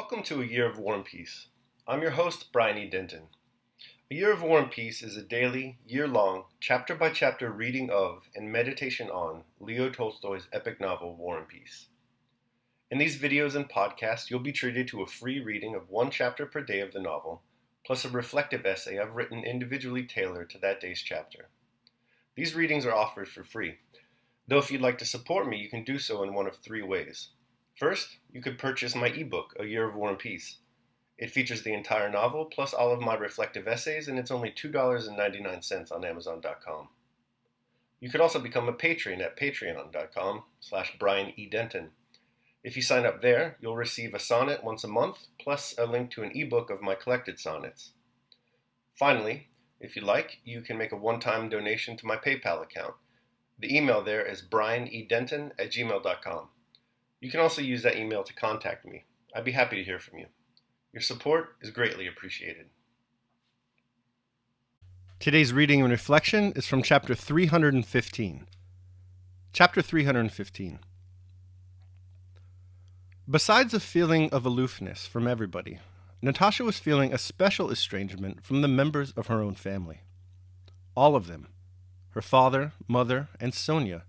Welcome to A Year of War and Peace. I'm your host, Brian E. Denton. A Year of War and Peace is a daily, year-long, chapter-by-chapter reading of and meditation on Leo Tolstoy's epic novel, War and Peace. In these videos and podcasts, you'll be treated to a free reading of one chapter per day of the novel, plus a reflective essay I've written individually tailored to that day's chapter. These readings are offered for free, though if you'd like to support me, you can do so in one of three ways. First, you could purchase my ebook, A Year of War and Peace. It features the entire novel, plus all of my reflective essays, and it's only $2.99 on Amazon.com. You could also become a patron at patreon.com/Brian E. Denton. If you sign up there, you'll receive a sonnet once a month, plus a link to an ebook of my collected sonnets. Finally, if you like, you can make a one-time donation to my PayPal account. The email there is brianedenton@gmail.com. You can also use that email to contact me. I'd be happy to hear from you. Your support is greatly appreciated. Today's reading and reflection is from chapter 315. Chapter 315. Besides a feeling of aloofness from everybody, Natasha was feeling a special estrangement from the members of her own family. All of them, her father, mother, and Sonia,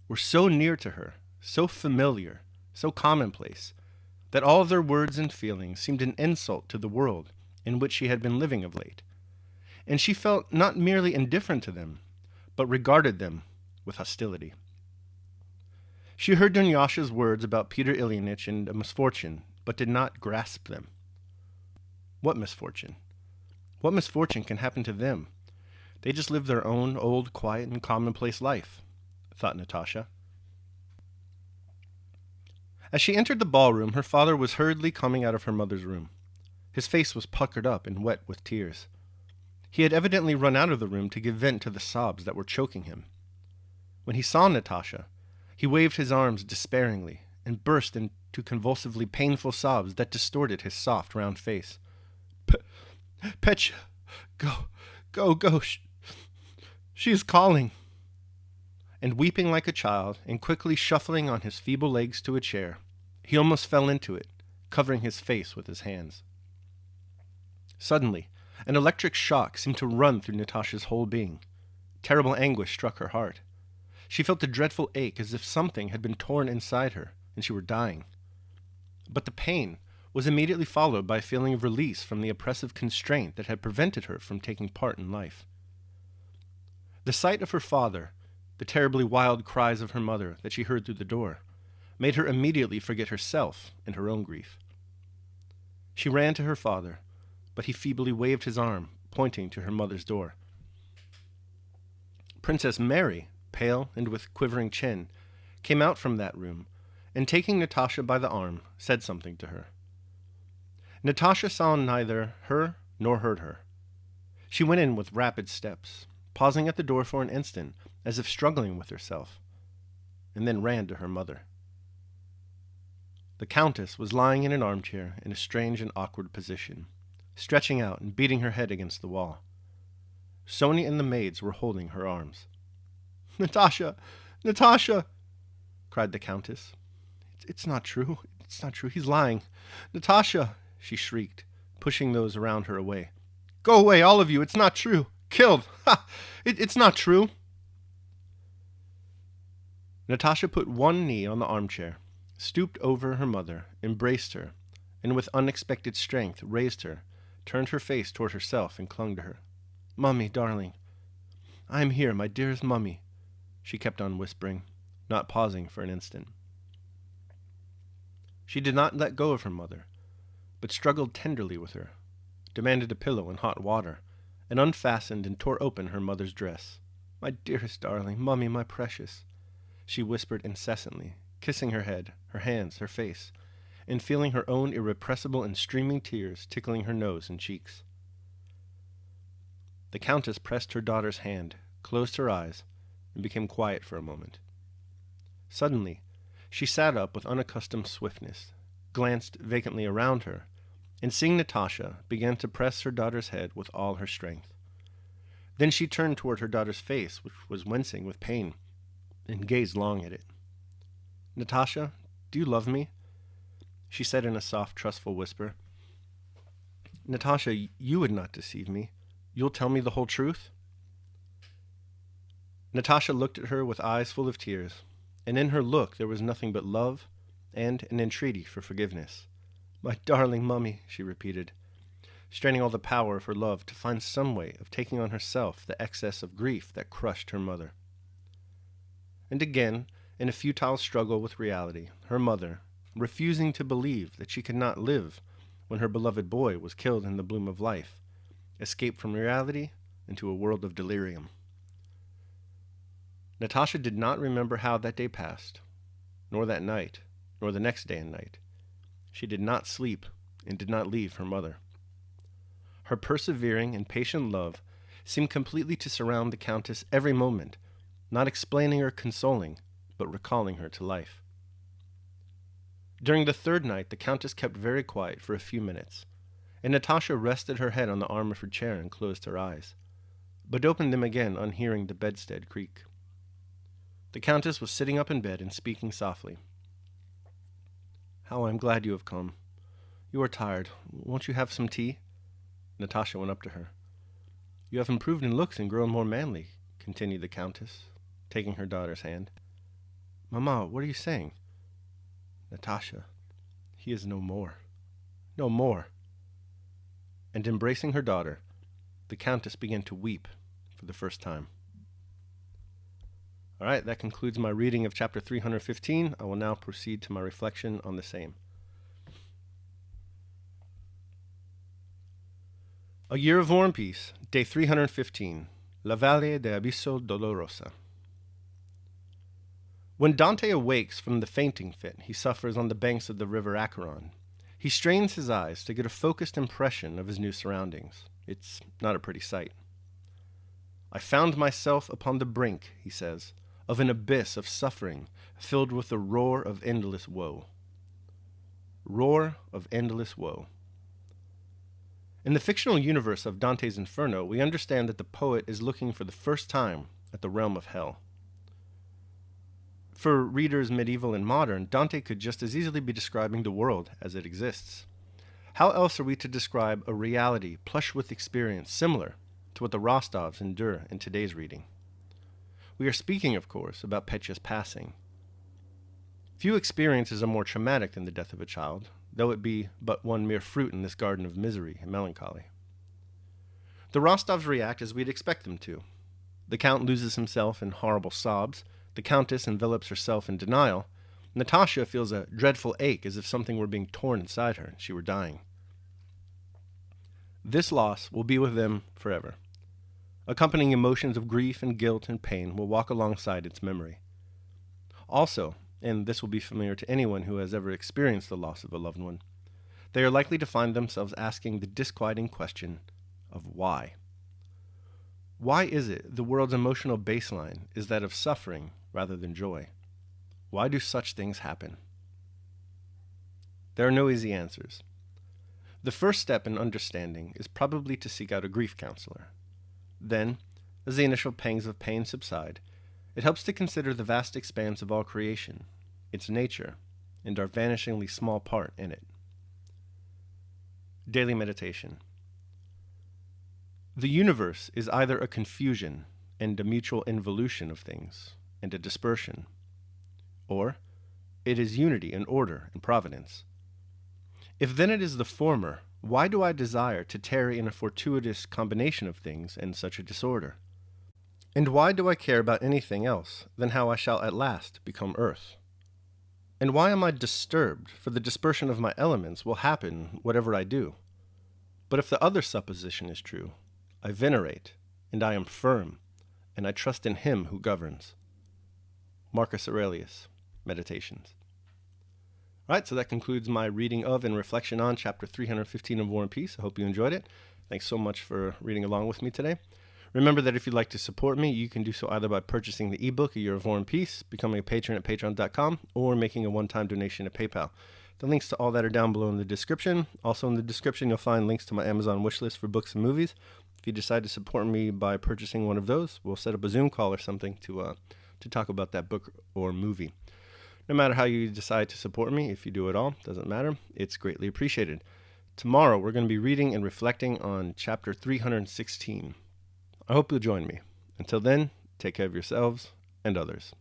were so near to her, so familiar, so commonplace, that all their words and feelings seemed an insult to the world in which she had been living of late, and she felt not merely indifferent to them, but regarded them with hostility. She heard Dunyasha's words about Peter Ilyinich and a misfortune, but did not grasp them. What misfortune? What misfortune can happen to them? They just live their own old, quiet, and commonplace life, thought Natasha. As she entered the ballroom, her father was hurriedly coming out of her mother's room. His face was puckered up and wet with tears. He had evidently run out of the room to give vent to the sobs that were choking him. When he saw Natasha, he waved his arms despairingly and burst into convulsively painful sobs that distorted his soft, round face. Petya, go, she is calling. And weeping like a child, and quickly shuffling on his feeble legs to a chair, he almost fell into it, covering his face with his hands. Suddenly, an electric shock seemed to run through Natasha's whole being. Terrible anguish struck her heart. She felt a dreadful ache as if something had been torn inside her, and she were dying. But the pain was immediately followed by a feeling of release from the oppressive constraint that had prevented her from taking part in life. The sight of her father, the terribly wild cries of her mother that she heard through the door, made her immediately forget herself and her own grief. She ran to her father, but he feebly waved his arm, pointing to her mother's door. Princess Mary, pale and with quivering chin, came out from that room, and taking Natasha by the arm, said something to her. Natasha saw neither her nor heard her. She went in with rapid steps, pausing at the door for an instant, as if struggling with herself, and then ran to her mother. The Countess was lying in an armchair in a strange and awkward position, stretching out and beating her head against the wall. Sonia and the maids were holding her arms. Natasha! Natasha! Cried the Countess. It's not true. It's not true. He's lying. Natasha! She shrieked, pushing those around her away. Go away, all of you. It's not true. Killed! Ha! It's not true. Natasha put one knee on the armchair, stooped over her mother, embraced her, and with unexpected strength raised her, turned her face toward herself, and clung to her. Mummy, darling. I am here, my dearest Mummy, she kept on whispering, not pausing for an instant. She did not let go of her mother, but struggled tenderly with her, demanded a pillow and hot water, and unfastened and tore open her mother's dress. My dearest darling, Mummy, my precious, she whispered incessantly, kissing her head, her hands, her face, and feeling her own irrepressible and streaming tears tickling her nose and cheeks. The Countess pressed her daughter's hand, closed her eyes, and became quiet for a moment. Suddenly, she sat up with unaccustomed swiftness, glanced vacantly around her, and seeing Natasha, began to press her daughter's head with all her strength. Then she turned toward her daughter's face, which was wincing with pain, and gazed long at it. Natasha, do you love me? She said in a soft, trustful whisper, "Natasha, you would not deceive me. You'll tell me the whole truth?" Natasha looked at her with eyes full of tears, and in her look there was nothing but love and an entreaty for forgiveness. "My darling mummy," she repeated, straining all the power of her love to find some way of taking on herself the excess of grief that crushed her mother. And again, in a futile struggle with reality, her mother, refusing to believe that she could not live when her beloved boy was killed in the bloom of life, escaped from reality into a world of delirium. Natasha did not remember how that day passed, nor that night, nor the next day and night. She did not sleep and did not leave her mother. Her persevering and patient love seemed completely to surround the Countess every moment, not explaining or consoling, but recalling her to life. During the third night, the Countess kept very quiet for a few minutes, and Natasha rested her head on the arm of her chair and closed her eyes, but opened them again on hearing the bedstead creak. The Countess was sitting up in bed and speaking softly. "How I am glad you have come. You are tired. Won't you have some tea?" Natasha went up to her. "You have improved in looks and grown more manly," continued the Countess, taking her daughter's hand. "Mamma, what are you saying?" "Natasha, he is no more. No more." And embracing her daughter, the Countess began to weep for the first time. All right, that concludes my reading of chapter 315. I will now proceed to my reflection on the same. A Year of War and Peace, day 315, La Valle de Abisso Dolorosa. When Dante awakes from the fainting fit he suffers on the banks of the river Acheron, he strains his eyes to get a focused impression of his new surroundings. It's not a pretty sight. "I found myself upon the brink," he says, "of an abyss of suffering filled with the roar of endless woe." Roar of endless woe. In the fictional universe of Dante's Inferno, we understand that the poet is looking for the first time at the realm of hell. For readers medieval and modern, Dante could just as easily be describing the world as it exists. How else are we to describe a reality plush with experience similar to what the Rostovs endure in today's reading? We are speaking, of course, about Petya's passing. Few experiences are more traumatic than the death of a child, though it be but one mere fruit in this garden of misery and melancholy. The Rostovs react as we'd expect them to. The Count loses himself in horrible sobs, the Countess envelops herself in denial, Natasha feels a dreadful ache as if something were being torn inside her and she were dying. This loss will be with them forever. Accompanying emotions of grief and guilt and pain will walk alongside its memory. Also, and this will be familiar to anyone who has ever experienced the loss of a loved one, they are likely to find themselves asking the disquieting question of why. Why is it the world's emotional baseline is that of suffering rather than joy? Why do such things happen? There are no easy answers. The first step in understanding is probably to seek out a grief counselor. Then, as the initial pangs of pain subside, it helps to consider the vast expanse of all creation, its nature, and our vanishingly small part in it. Daily meditation. The universe is either a confusion and a mutual involution of things, and a dispersion, or it is unity and order and providence. If then it is the former, why do I desire to tarry in a fortuitous combination of things and such a disorder? And why do I care about anything else than how I shall at last become earth? And why am I disturbed, for the dispersion of my elements will happen whatever I do? But if the other supposition is true, I venerate, and I am firm, and I trust in him who governs. Marcus Aurelius, Meditations. All right, so that concludes my reading of and reflection on chapter 315 of War and Peace. I hope you enjoyed it. Thanks so much for reading along with me today. Remember that if you'd like to support me, you can do so either by purchasing the ebook, A Year of War and Peace, becoming a patron at patreon.com, or making a one-time donation at PayPal. The links to all that are down below in the description. Also in the description, you'll find links to my Amazon wishlist for books and movies. If you decide to support me by purchasing one of those, we'll set up a Zoom call or something to talk about that book or movie. No matter how you decide to support me, if you do at all, doesn't matter. It's greatly appreciated. Tomorrow, we're going to be reading and reflecting on chapter 316. I hope you'll join me. Until then, take care of yourselves and others.